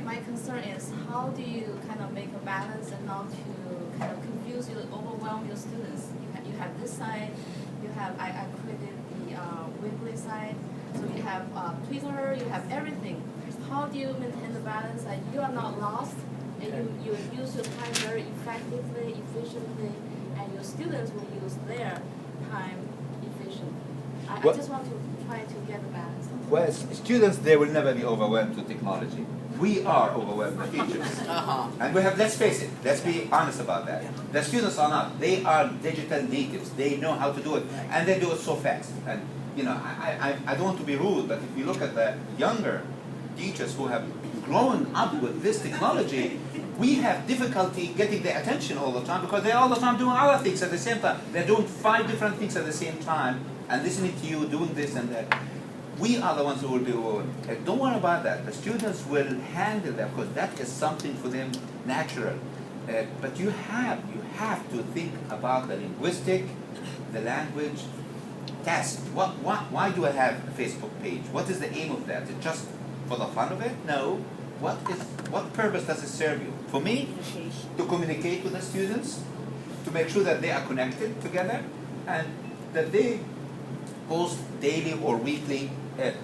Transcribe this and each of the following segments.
my concern is how do you kind of make a balance and not to kind of confuse you, overwhelm your students. You have this side, you have, I created the weekly side, so you have Twitter, you have everything. How do you maintain the balance that you are not lost and you use your time very effectively, efficiently, and your students will use their time efficiently? I just want to try to get the balance. Well, students, they will never be overwhelmed with technology. We are overwhelmed, the teachers. And we have, let's face it, let's be honest about that. The students are not. They are digital natives. They know how to do it. And they do it so fast. And, you know, I don't want to be rude, but if you look at the younger teachers who have grown up with this technology, we have difficulty getting their attention all the time because they're all the time doing other things at the same time. They're doing 5 different things at the same time and listening to you, doing this and that. We are the ones who will be overwhelmed. Don't worry about that. The students will handle that because that is something for them natural. But you have to think about the linguistic, the language task. Why do I have a Facebook page? What is the aim of that? Is it just for the fun of it? No. What purpose does it serve you? For me, to communicate with the students, to make sure that they are connected together, and that they post daily or weekly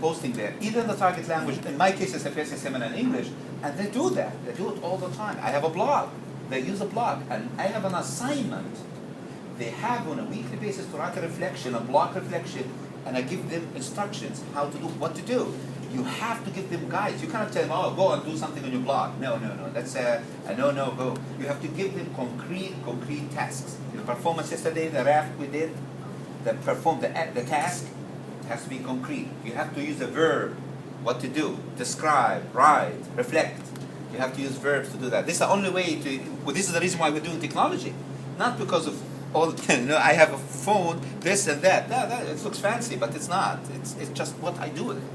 posting there, either in the target language, in my case it's a FSS seminar in English, and they do that. They do it all the time. I have a blog. They use a blog, and I have an assignment. They have on a weekly basis to write a reflection, a blog reflection, and I give them instructions how to do, what to do. You have to give them guides. You cannot tell them, oh, go and do something on your blog. No. That's a no, go. You have to give them concrete tasks. The performance yesterday, the raft we did, the task has to be concrete. You have to use a verb, what to do, describe, write, reflect. You have to use verbs to do that. This is the only way to, well, this is the reason why we're doing technology. Not because of all the, I have a phone, this and that. It looks fancy, but it's not. It's just what I do with it.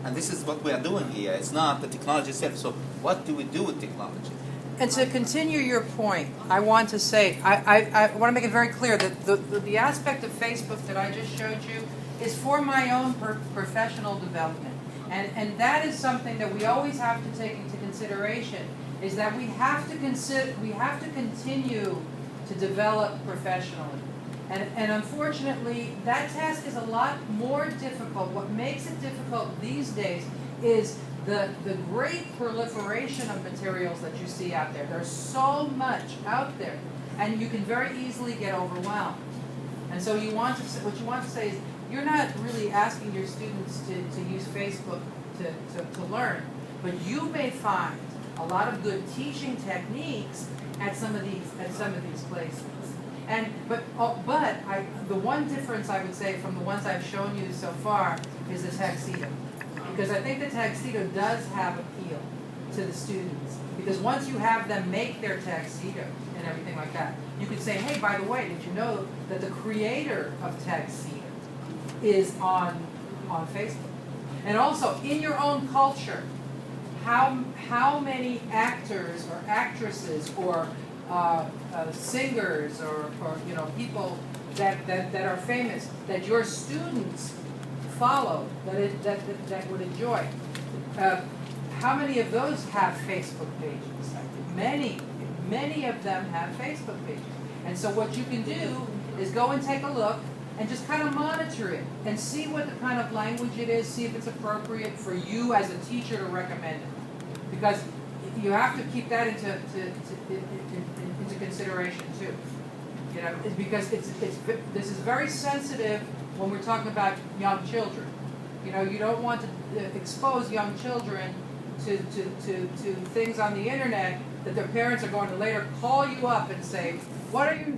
And this is what we are doing here. It's not the technology itself. So what do we do with technology? And to continue your point, I want to say, I want to make it very clear that the aspect of Facebook that I just showed you is for my own professional development. And that is something that we always have to take into consideration, is that we have to continue to develop professionally. And unfortunately, that task is a lot more difficult. What makes it difficult these days is the great proliferation of materials that you see out there. There's so much out there, and you can very easily get overwhelmed. And so what you want to say is, you're not really asking your students to use Facebook to learn, but you may find a lot of good teaching techniques at some of these places. But the one difference I would say from the ones I've shown you so far is the tuxedo. Because I think the tuxedo does have appeal to the students. Because once you have them make their tuxedo and everything like that, you could say, hey, by the way, did you know that the creator of tuxedo is on Facebook? And also, in your own culture, how many actors or actresses or singers or people that are famous that your students follow, that would enjoy, how many of those have Facebook pages? Many of them have Facebook pages. And so what you can do is go and take a look and just kind of monitor it and see what the kind of language it is, see if it's appropriate for you as a teacher to recommend it. Because you have to keep that into consideration too. Because this is very sensitive when we're talking about young children. You don't want to expose young children to things on the internet that their parents are going to later call you up and say, what are you